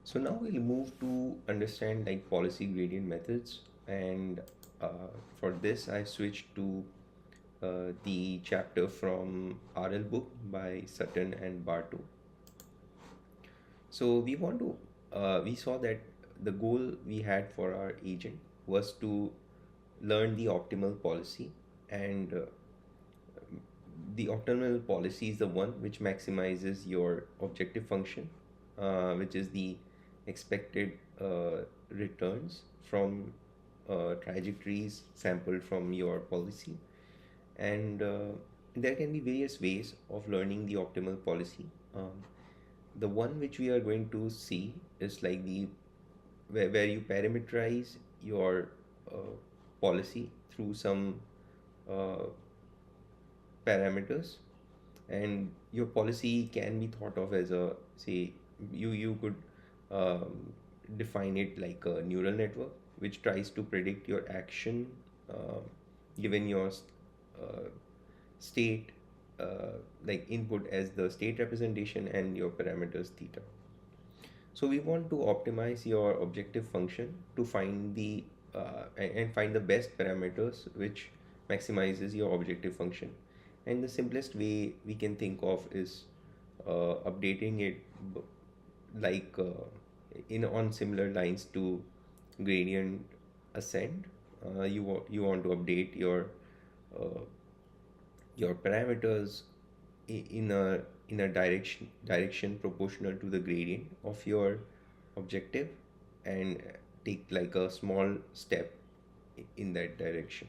So now we'll move to understand like policy gradient methods, and for this I switched to the chapter from RL book by Sutton and Barto. So we saw that the goal we had for our agent was to learn the optimal policy, and the optimal policy is the one which maximizes your objective function, which is the expected returns from trajectories sampled from your policy. And there can be various ways of learning the optimal policy. The one which we are going to see is like the where you parameterize your policy through some uh, parameters, and your policy can be thought of as a, say, you could um, define it like a neural network which tries to predict your action uh, given your uh, state, like input as the state representation and your parameters theta. So we want to optimize your objective function to find the and find the best parameters which maximizes your objective function. And the simplest way we can think of is updating it b- like in on similar lines to gradient ascent. You want to update uh, your parameters in a direction proportional to the gradient of your objective, and take like a small step in that direction.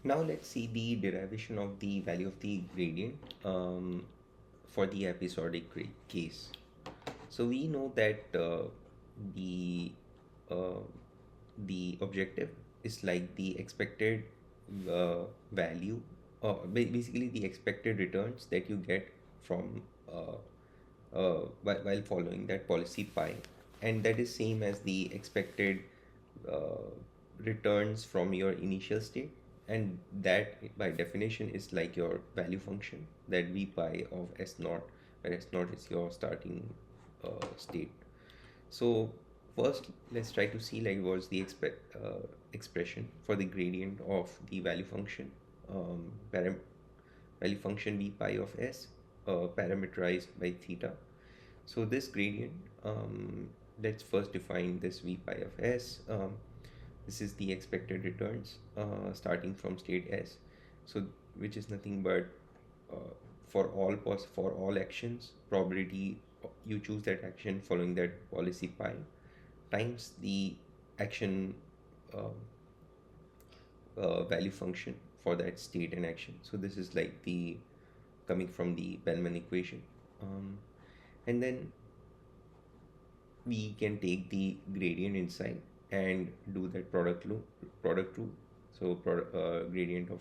Now let's see the derivation of the value of the gradient for the episodic case. So we know that the uh, the objective is like the expected value, basically the expected returns that you get from while following that policy pi, and that is same as the expected uh, returns from your initial state, and that by definition is like your value function, that v pi of s naught, where s naught is your starting state. So first, let's try to see like what's the expression for the gradient of the value function, value function v pi of s, parameterized by theta. So this gradient, let's first define this v pi of s. This is the expected returns starting from state s. So which is nothing but for all actions, probability you choose that action following that policy pi times the action uh, value function for that state and action. So this is like the coming from the Bellman equation. And then we can take the gradient inside and do that product rule. So gradient of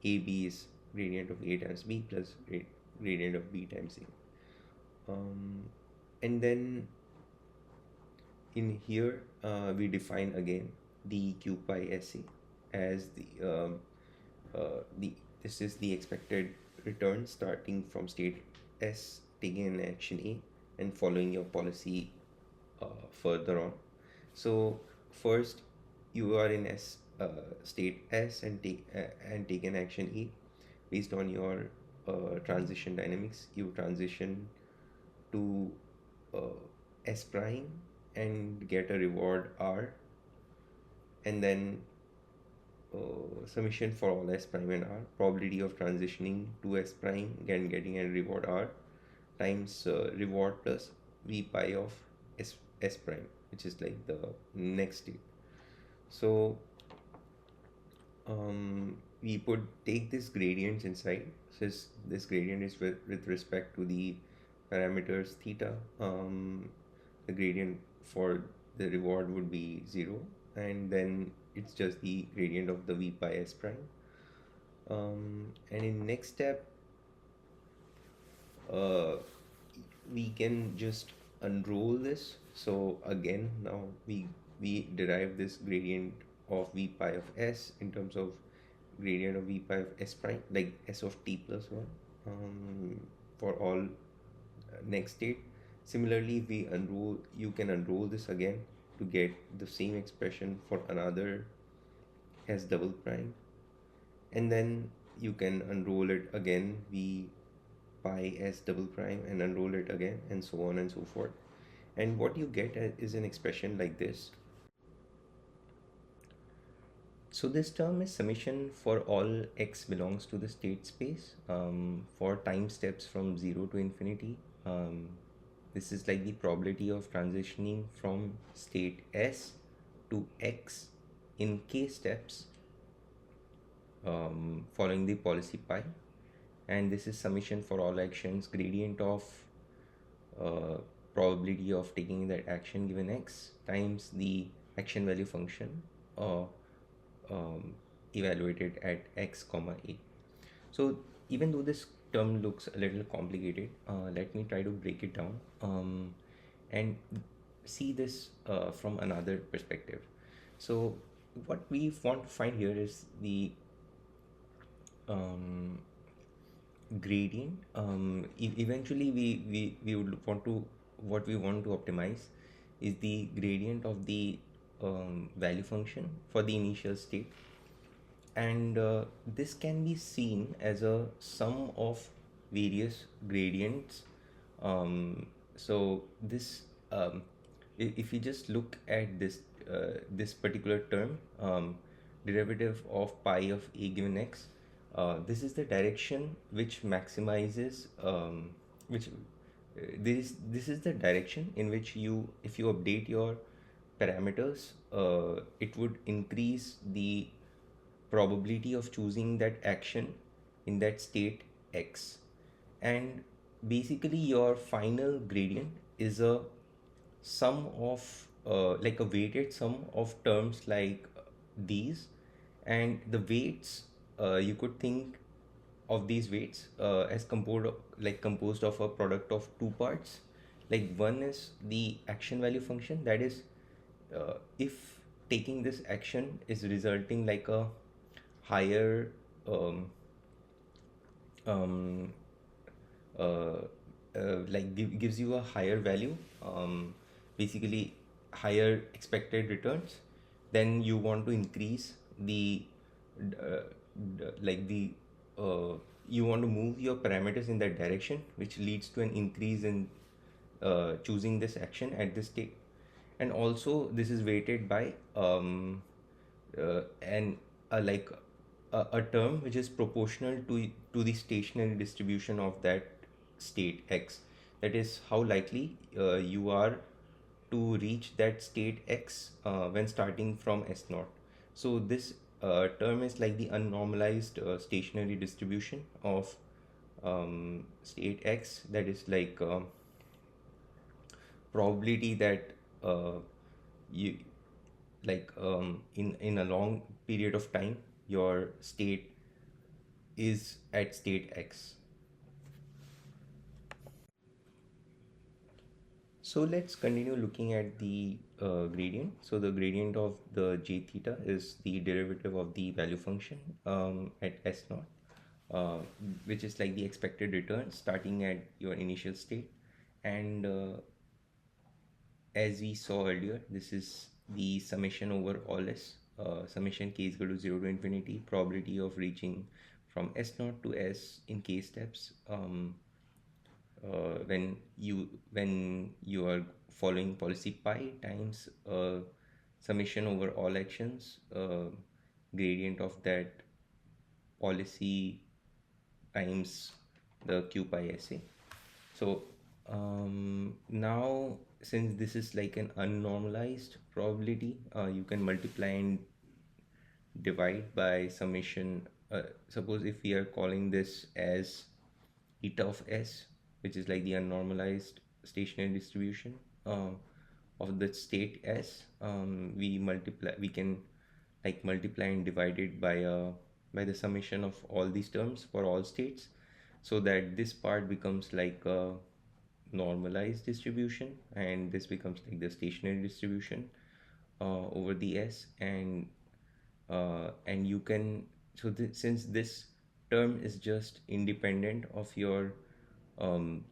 AB is gradient of A times B plus gradient of B times A. And then in here we define again the q pi sa as the this is the expected return starting from state s, taking an action A and following your policy further on. So first you are in state S and take an action E. Based on your transition dynamics, you transition to uh, S prime and get a reward R, and then summation for all S prime and R, probability of transitioning to S prime and getting a reward R, times reward plus V pi of S prime, which is like the next state. So we put take this gradients inside, since this gradient is with respect to the parameters theta. The gradient for the reward would be 0, and then it's just the gradient of the v pi s prime. And in next step, uh, we can just unroll this. So again, now we derive this gradient of v pi of s in terms of gradient of v pi of s prime, like s of t plus 1, for all next state. Similarly, we unroll, you can unroll this again to get the same expression for another s double prime, and then you can unroll it again v pi s double prime and unroll it again, and so on and so forth. And what you get is an expression like this. So this term is summation for all x belongs to the state space for time steps from 0 to infinity. Um, this is like the probability of transitioning from state S to X in k steps following the policy pi. And this is summation for all actions, gradient of uh, probability of taking that action given x times the action value function uh, um, evaluated at x comma a. So even though this term looks a little complicated, let me try to break it down and see this from another perspective. So what we want to find here is the um, gradient. Eventually, we would want to, what we want to optimize is the gradient of the value function for the initial state, and this can be seen as a sum of various gradients. So this if you just look at this particular term, derivative of pi of a given x, this is the direction which maximizes which this is the direction in which you, if you update your parameters, it would increase the probability of choosing that action in that state x. And basically your final gradient is a sum of like a weighted sum of terms like these, and the weights, you could think of these weights as composed of a product of two parts. Like one is the action value function, that is, if taking this action is resulting like a higher um, um, uh, gives you a higher value, basically higher expected returns, then you want to increase the uh, like the you want to move your parameters in that direction, which leads to an increase in choosing this action at this state. And also this is weighted by and like a term which is proportional to the stationary distribution of that state x. That is how likely you are to reach that state x when starting from s naught. So this term is like the unnormalized stationary distribution of state x, that is like probability that you in a long period of time your state is at state x. So let's continue looking at the gradient. So the gradient of the j theta is the derivative of the value function at s naught, uh, which is like the expected return starting at your initial state. And as we saw earlier, this is the summation over all s. Summation k is equal to 0 to infinity, probability of reaching from s naught to s in k steps when you are following policy pi times summation over all actions, gradient of that policy times the q pi sa. So now, since this is like an unnormalized probability, you can multiply and divide by summation. Suppose if we are calling this as eta of s, which is like the unnormalized stationary distribution of the state s, we can like multiply and divide it by the summation of all these terms for all states, so that this part becomes like a normalized distribution, and this becomes like the stationary distribution over the s. And you can, so since this term is just independent of your um,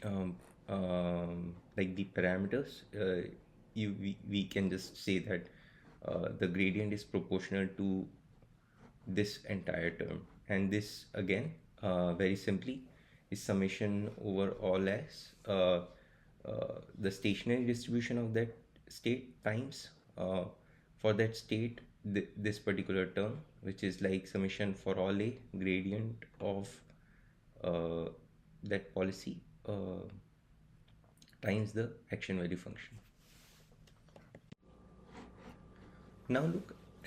um, like the parameters, we can just say that the gradient is proportional to this entire term, and this again, very simply, is summation over all s the stationary distribution of that state times for that state, this particular term, which is like summation for all a gradient of uh, that policy times the action value function. Now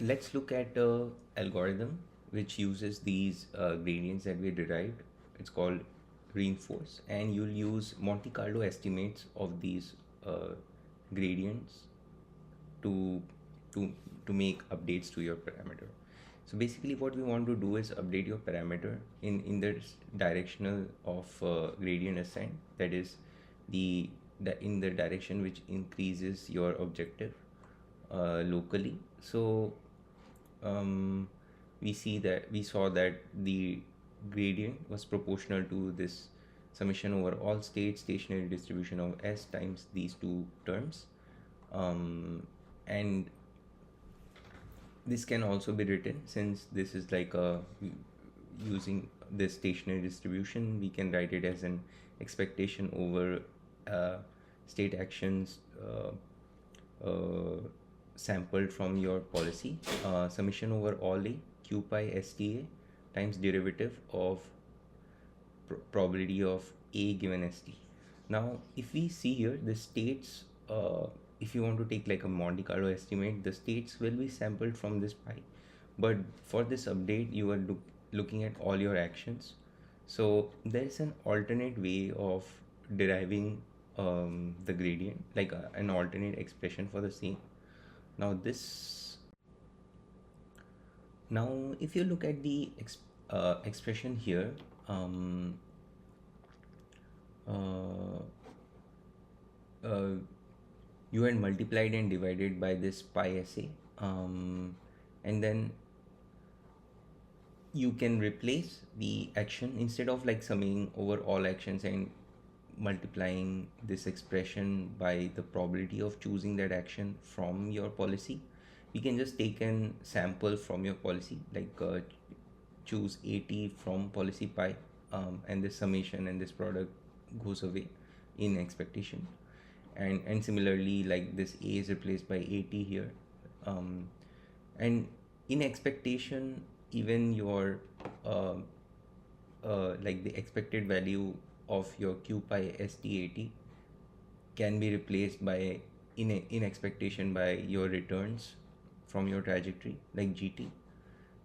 let's look at a algorithm which uses these gradients that we derived. It's called reinforce, and you'll use Monte Carlo estimates of these uh, gradients to to to make updates to your parameter. So basically, what we want to do is update your parameter in the directional of gradient ascent. That is the in the direction which increases your objective locally. So we saw that the gradient was proportional to this summation over all states stationary distribution of s times these two terms, and this can also be written, since this is like a using this stationary distribution, we can write it as an expectation over state actions uh, sampled from your policy, summation over all a q pi sta times derivative of probability of a given st. Now, if we see here, the states, if you want to take like a Monte Carlo estimate, the states will be sampled from this pi. But for this update, you are looking at all your actions. So there's an alternate way of deriving the gradient, like an alternate expression for the same. Now this, now if you look at the expression here, uh, uh, you had multiplied and divided by this pi sa, and then you can replace the action instead of like summing over all actions and multiplying this expression by the probability of choosing that action from your policy. You can just take an sample from your policy, like choose 80 from policy pi, and this summation and this product goes away in expectation, and similarly, like this a is replaced by 80 here, um, and in expectation, even your uh, like the expected value of your q pi st80 can be replaced by in expectation by your returns from your trajectory, like gt.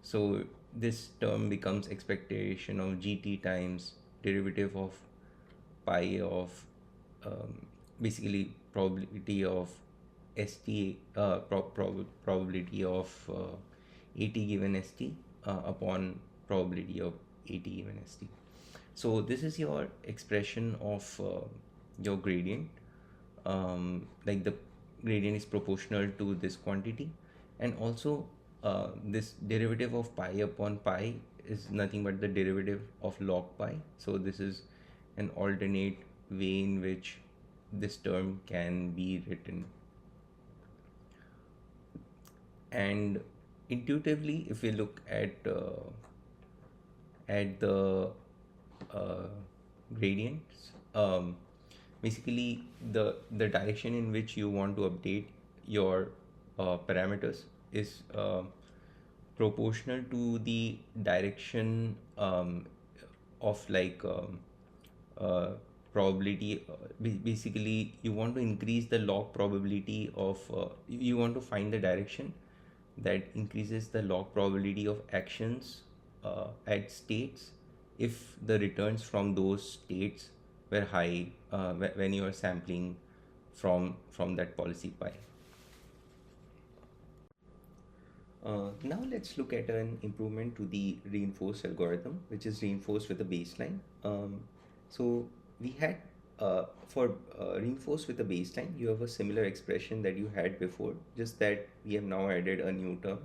So this term becomes expectation of gt times derivative of pi of basically probability of st probability of 80 given st upon probability of 80 given st. So this is your expression of your gradient, like the gradient is proportional to this quantity, and also this derivative of pi upon pi is nothing but the derivative of log pi. So this is an alternate way in which this term can be written. And intuitively, if we look at the uh, gradients, basically the direction in which you want to update your parameters is proportional to the direction of like uh, probability. Basically, you want to increase the log probability of you want to find the direction that increases the log probability of actions at states if the returns from those states were high when you are sampling from that policy pi. Now let's look at an improvement to the reinforced algorithm, which is reinforced with a baseline. So we had for reinforced with a baseline, you have a similar expression that you had before, just that we have now added a new term.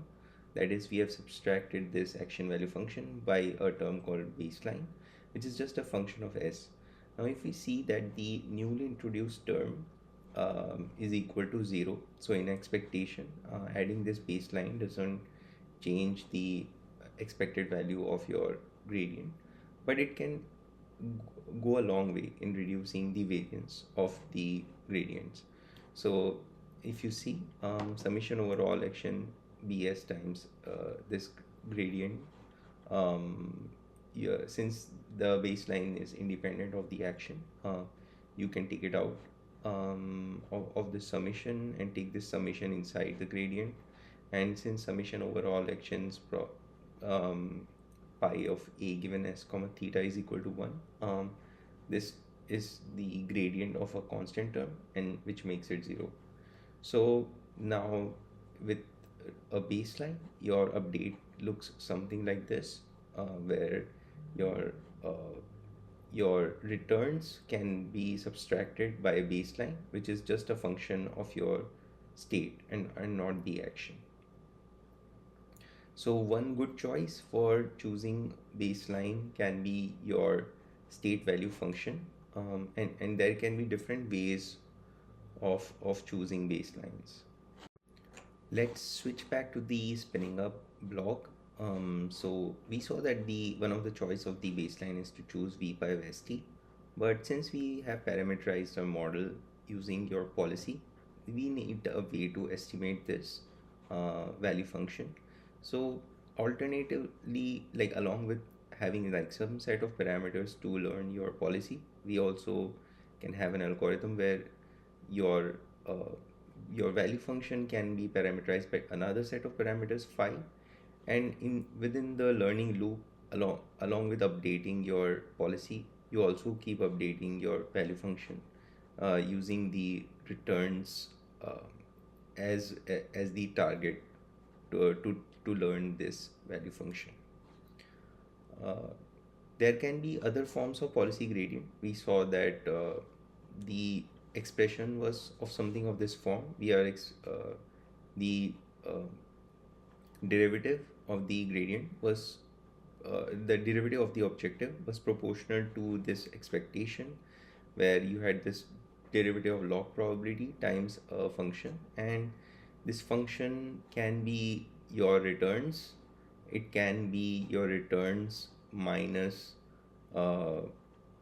That is, we have subtracted this action value function by a term called baseline, which is just a function of s. Now, if we see that the newly introduced term is equal to 0, so in expectation, adding this baseline doesn't change the expected value of your gradient, but it can go a long way in reducing the variance of the gradients. So if you see summation over all action bs times this gradient, um, yeah, since the baseline is independent of the action, you can take it out of the summation and take this summation inside the gradient. And since summation over all actions um, pi of a given s comma theta is equal to 1, this is the gradient of a constant term, and which makes it 0. So now with a baseline, your update looks something like this, where your uh, your returns can be subtracted by a baseline, which is just a function of your state and not the action. So one good choice for choosing baseline can be your state value function, and there can be different ways of choosing baselines. Let's switch back to the spinning up block. So we saw that the one of the choice of the baseline is to choose v pi of st, but since we have parameterized our model using your policy, we need a way to estimate this value function. So alternatively, like along with having like some set of parameters to learn your policy, we also can have an algorithm where your uh, your value function can be parameterized by another set of parameters phi, and in within the learning loop, along with updating your policy, you also keep updating your value function using the returns as the target to learn this value function. uh, there can be other forms of policy gradient. We saw that the expression was of something of this form. The uh, derivative of the gradient was the derivative of the objective was proportional to this expectation, where you had this derivative of log probability times a function, and this function can be your returns. It can be your returns minus uh,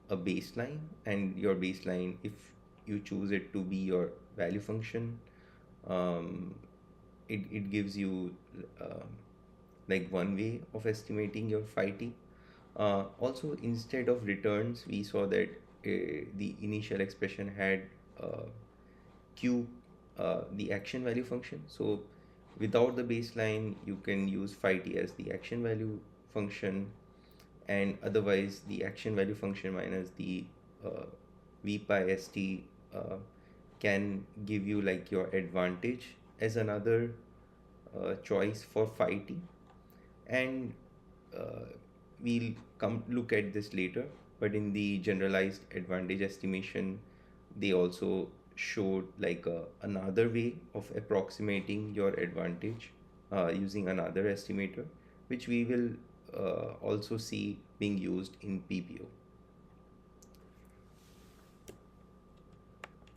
a baseline, and your baseline, if you choose it to be your value function, um, it gives you like one way of estimating your phi t. Also, instead of returns, we saw that the initial expression had uh, q, the action value function. So without the baseline, you can use phi t as the action value function, and otherwise the action value function minus the uh, v pi st can give you like your advantage as another choice for phi t. And uh, we'll come look at this later, but in the generalized advantage estimation, they also showed like another way of approximating your advantage using another estimator, which we will also see being used in PPO.